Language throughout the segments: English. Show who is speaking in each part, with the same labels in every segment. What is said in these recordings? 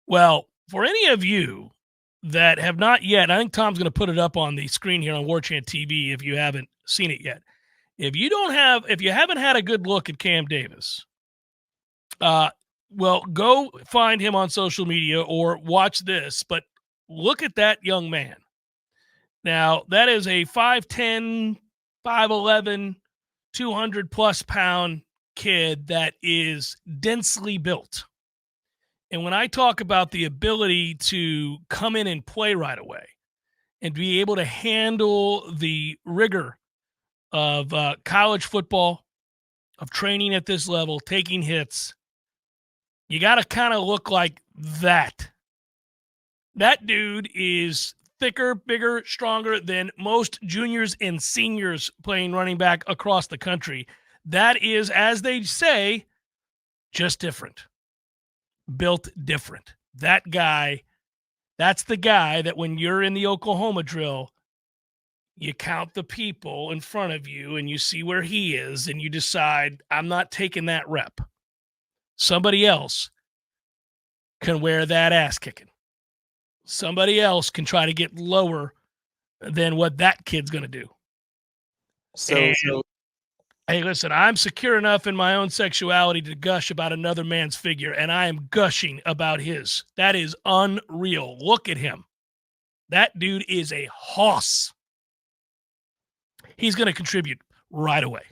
Speaker 1: Well, for any of you that have not yet, I think Tom's going to put it up on the screen here on Warchant TV if you haven't seen it yet. If you haven't had a good look at Kam Davis, well, go find him on social media or watch this, but look at that young man. Now, that is a 5'10", 5'11", 200 plus pound kid that is densely built. And when I talk about the ability to come in and play right away and be able to handle the rigor of college football, of training at this level, taking hits, you got to kind of look like that. That dude is thicker, bigger, stronger than most juniors and seniors playing running back across the country. That is, as they say, just different. Built different. That guy, that's the guy that when you're in the Oklahoma drill, you count the people in front of you and you see where he is and you decide, I'm not taking that rep. Somebody else can wear that ass kicking. Somebody else can try to get lower than what that kid's going to do. So, hey, listen, I'm secure enough in my own sexuality to gush about another man's figure, and I am gushing about his. That is unreal. Look at him. That dude is a hoss. He's going to contribute right away.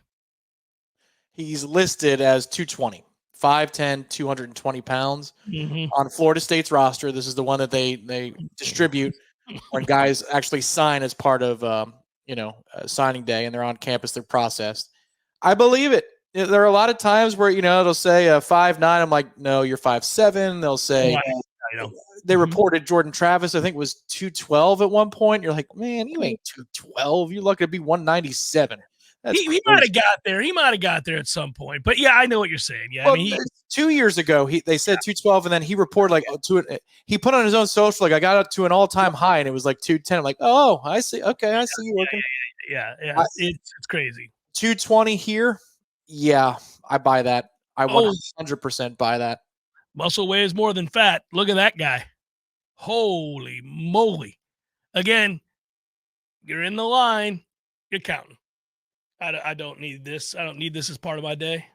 Speaker 2: He's listed as 220, 5'10", 220 pounds. On Florida State's roster. This is the one that they distribute when guys actually sign as part of signing day, and they're on campus, they're processed. I believe it. There are a lot of times where, they'll say 5'9". I'm like, no, you're 5'7". They'll say, they reported Jordan Travis, I think, was 212 at one point. You're like, man, you ain't 212. You're lucky to be 197.
Speaker 1: He might have got there. He might have got there at some point. But, yeah, I know what you're saying. Yeah,
Speaker 2: well, I mean, 2 years ago, they said 212, and then he reported he put on his own social, I got up to an all-time high, and it was 210. I'm like, oh, I see. Okay, I see you working.
Speaker 1: Yeah. It's crazy.
Speaker 2: 220 here. Yeah, I buy that. I 100% buy that.
Speaker 1: Muscle weighs more than fat. Look at that guy. Holy moly. Again, you're in the line. You're counting. I don't need this. I don't need this as part of my day.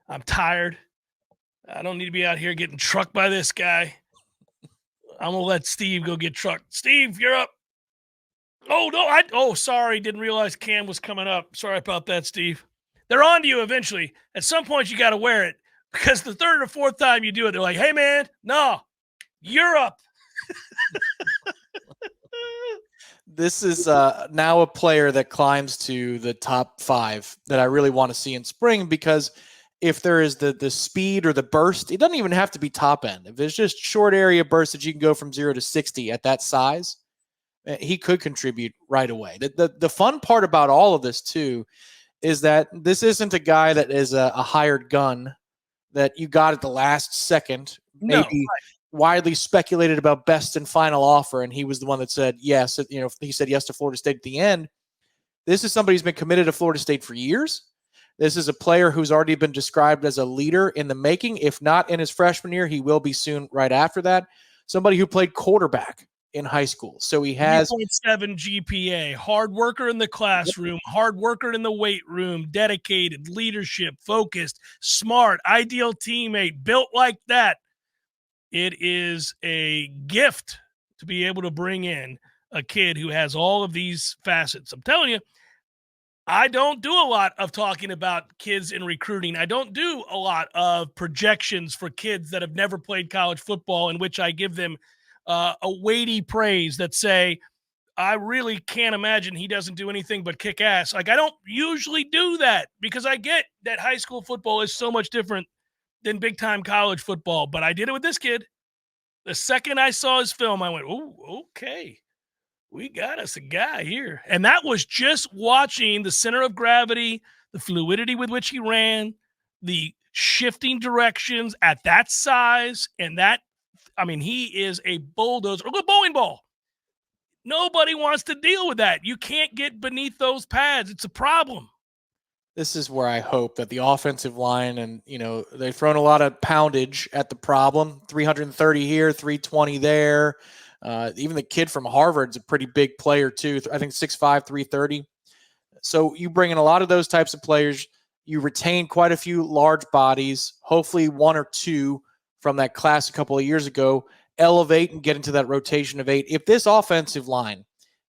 Speaker 1: I'm tired. I don't need to be out here getting trucked by this guy. I'm going to let Steve go get trucked. Steve, you're up. Oh, no. Sorry. Didn't realize Kam was coming up. Sorry about that, Steve. They're on to you eventually. At some point, you got to wear it because the third or fourth time you do it, they're like, hey, man, no, you're up.
Speaker 2: This is now a player that climbs to the top 5 that I really want to see in spring, because if there is the speed or the burst, it doesn't even have to be top end. If it's just short area burst that you can go from 0 to 60 at that size, he could contribute right away. The fun part about all of this, too, is that this isn't a guy that is a hired gun that you got at the last second. Maybe widely speculated about best and final offer, and he was the one that said yes. He said yes to Florida State at the end. This is somebody who's been committed to Florida State for years. This is a player who's already been described as a leader in the making. If not in his freshman year, he will be soon right after that. Somebody who played quarterback in high school. So he has
Speaker 1: 3.7 GPA, hard worker in the classroom, hard worker in the weight room, dedicated, leadership, focused, smart, ideal teammate, built like that. It is a gift to be able to bring in a kid who has all of these facets. I'm telling you, I don't do a lot of talking about kids in recruiting. I don't do a lot of projections for kids that have never played college football in which I give them a weighty praise that say, I really can't imagine he doesn't do anything but kick ass. Like, I don't usually do that because I get that high school football is so much different than big-time college football. But I did it with this kid. The second I saw his film, I went, oh, okay. We got us a guy here. And that was just watching the center of gravity, the fluidity with which he ran, the shifting directions at that size, and that, I mean, he is a bulldozer, a bowling ball. Nobody wants to deal with that. You can't get beneath those pads. It's a problem.
Speaker 2: This is where I hope that the offensive line, and they've thrown a lot of poundage at the problem. 330 here, 320 there. Even the kid from Harvard's a pretty big player too. I think 6'5", 330. So you bring in a lot of those types of players. You retain quite a few large bodies, hopefully one or two from that class a couple of years ago, elevate and get into that rotation of 8. If this offensive line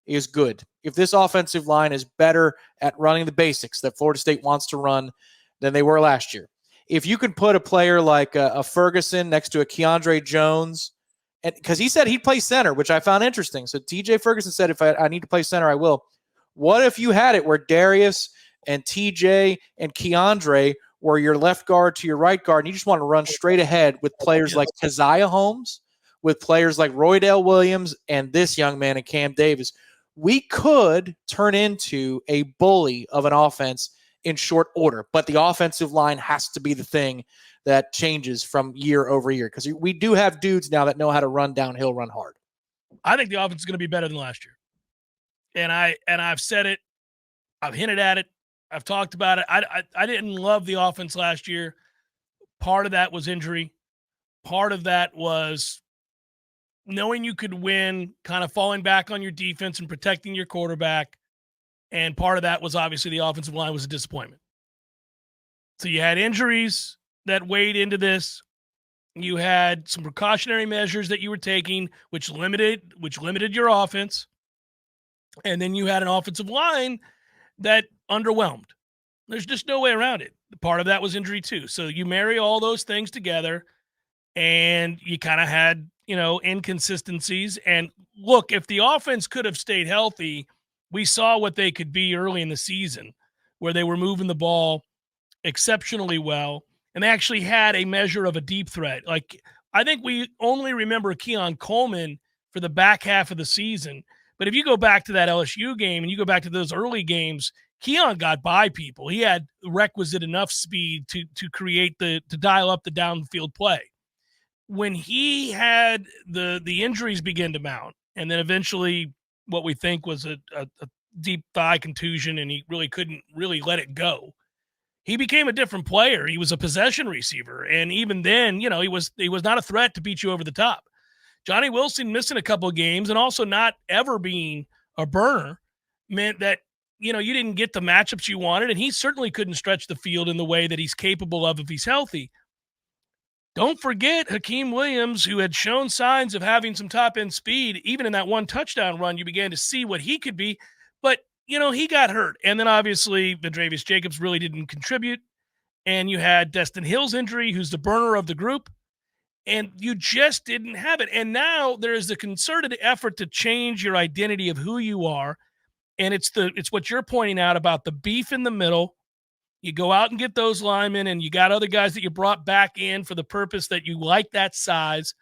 Speaker 2: is good, if this offensive line is better at running the basics that Florida State wants to run than they were last year, if you can put a player like a Ferguson next to a Keandre Jones, and because he said he'd play center, which I found interesting. So TJ Ferguson said, if I need to play center, I will. What if you had it where Darius and TJ and Keandre were your left guard to your right guard, and you just want to run straight ahead with players like Keziah Holmes, with players like Roydell Williams, and this young man, and Kam Davis? We could turn into a bully of an offense in short order, but the offensive line has to be the thing that changes from year over year, because we do have dudes now that know how to run downhill, run hard.
Speaker 1: I think the offense is going to be better than last year. And I've said it, I've hinted at it, I've talked about it. I didn't love the offense last year. Part of that was injury. Part of that was knowing you could win, kind of falling back on your defense and protecting your quarterback. And part of that was obviously the offensive line was a disappointment. So you had injuries that weighed into this. You had some precautionary measures that you were taking, which limited your offense. And then you had an offensive line that underwhelmed. There's just no way around it. Part of that was injury too. So you marry all those things together and you kind of had, inconsistencies. And look, if the offense could have stayed healthy, we saw what they could be early in the season, where they were moving the ball exceptionally well. And they actually had a measure of a deep threat. Like, I think we only remember Keon Coleman for the back half of the season. But if you go back to that LSU game and you go back to those early games, Keon got by people. He had requisite enough speed to create to dial up the downfield play. When he had the injuries begin to mount, and then eventually what we think was a deep thigh contusion, and he really couldn't really let it go, he became a different player. He was a possession receiver. And even then, he was not a threat to beat you over the top. Johnny Wilson missing a couple of games and also not ever being a burner meant that, you didn't get the matchups you wanted, and he certainly couldn't stretch the field in the way that he's capable of if he's healthy. Don't forget Hakeem Williams, who had shown signs of having some top-end speed. Even in that one touchdown run, you began to see what he could be. But, he got hurt. And then obviously Vendravius Jacobs really didn't contribute. And you had Destin Hill's injury, who's the burner of the group. And you just didn't have it. And now there is a concerted effort to change your identity of who you are. And it's what you're pointing out about the beef in the middle. You go out and get those linemen, and you got other guys that you brought back in for the purpose that you like that size.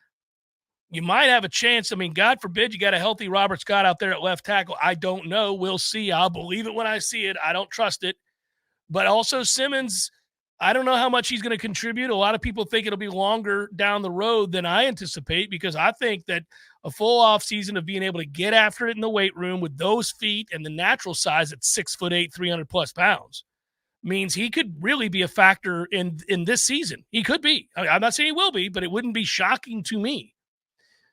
Speaker 1: You might have a chance. I mean, God forbid you got a healthy Robert Scott out there at left tackle. I don't know. We'll see. I'll believe it when I see it. I don't trust it. But also Simmons, I don't know how much he's going to contribute. A lot of people think it'll be longer down the road than I anticipate, because I think that a full offseason of being able to get after it in the weight room with those feet and the natural size at 6'8", 300+ pounds means he could really be a factor in this season. He could be. I'm not saying he will be, but it wouldn't be shocking to me.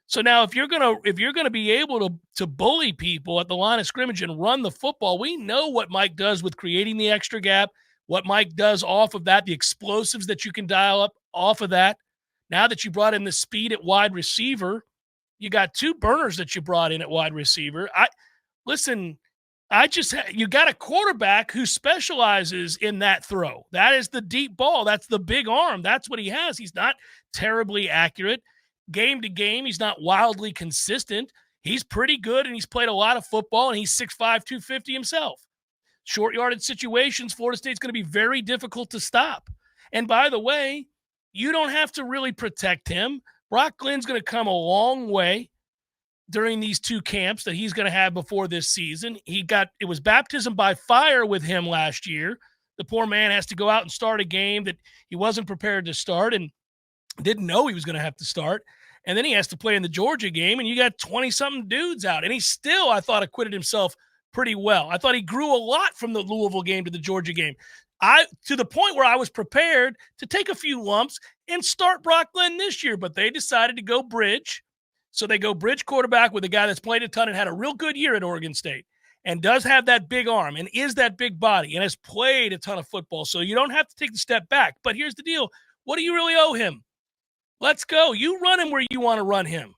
Speaker 1: So now if you're gonna be able to bully people at the line of scrimmage and run the football, we know what Mike does with creating the extra gap, what Mike does off of that, the explosives that you can dial up off of that. Now that you brought in the speed at wide receiver, you got two burners that you brought in at wide receiver. You got a quarterback who specializes in that throw. That is the deep ball. That's the big arm. That's what he has. He's not terribly accurate. Game to game, he's not wildly consistent. He's pretty good, and he's played a lot of football, and he's 6'5", 250 himself. Short yardage situations, Florida State's going to be very difficult to stop. And by the way, you don't have to really protect him. Brock Glenn's going to come a long way during these two camps that he's going to have before this season. It was baptism by fire with him last year. The poor man has to go out and start a game that he wasn't prepared to start and didn't know he was going to have to start. And then he has to play in the Georgia game, and you got 20-something dudes out. And he still, I thought, acquitted himself pretty well. I thought he grew a lot from the Louisville game to the Georgia game. to the point where I was prepared to take a few lumps and start Brock Glenn this year, but they decided to go bridge. So they go bridge quarterback with a guy that's played a ton and had a real good year at Oregon State and does have that big arm and is that big body and has played a ton of football. So you don't have to take the step back. But here's the deal. What do you really owe him? Let's go. You run him where you want to run him.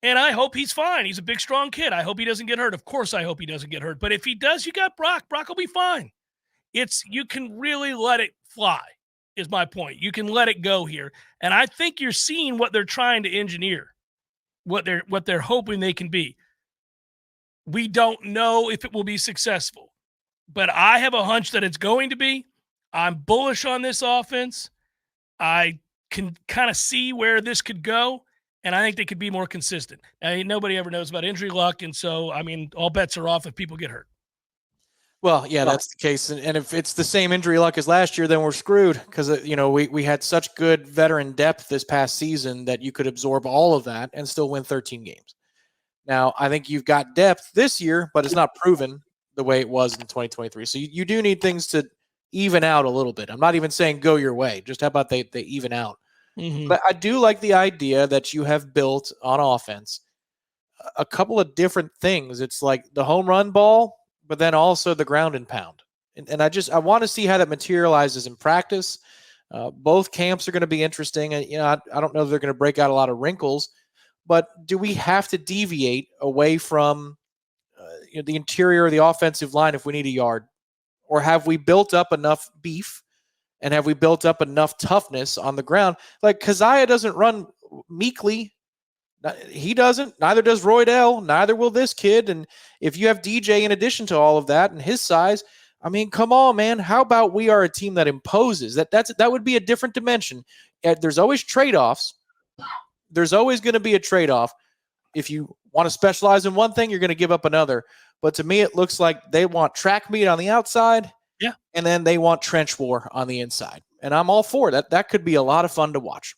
Speaker 1: And I hope he's fine. He's a big, strong kid. I hope he doesn't get hurt. Of course I hope he doesn't get hurt. But if he does, you got Brock. Brock will be fine. You can really let it fly, is my point. You can let it go here. And I think you're seeing what they're trying to engineer, what they're hoping they can be. We don't know if it will be successful, but I have a hunch that it's going to be. I'm bullish on this offense. I can kind of see where this could go, and I think they could be more consistent. Nobody ever knows about injury luck, and so, all bets are off if people get hurt.
Speaker 2: Well, yeah, that's the case. And if it's the same injury luck as last year, then we're screwed because, we had such good veteran depth this past season that you could absorb all of that and still win 13 games. Now, I think you've got depth this year, but it's not proven the way it was in 2023. So you do need things to even out a little bit. I'm not even saying go your way. Just how about they even out? Mm-hmm. But I do like the idea that you have built on offense a couple of different things. It's like the home run ball, but then also the ground and pound. And I want to see how that materializes in practice. Both camps are going to be interesting. And, I don't know if they're going to break out a lot of wrinkles, but do we have to deviate away from the interior of the offensive line if we need a yard? Or have we built up enough beef and have we built up enough toughness on the ground? Like Keziah doesn't run meekly. He doesn't. Neither does Roydell. Neither will this kid. And if you have DJ in addition to all of that and his size, come on, man. How about we are a team that imposes? That would be a different dimension. There's always trade-offs. There's always going to be a trade-off. If you want to specialize in one thing, you're going to give up another. But to me, it looks like they want track meet on the outside, and then they want trench war on the inside. And I'm all for that. That could be a lot of fun to watch.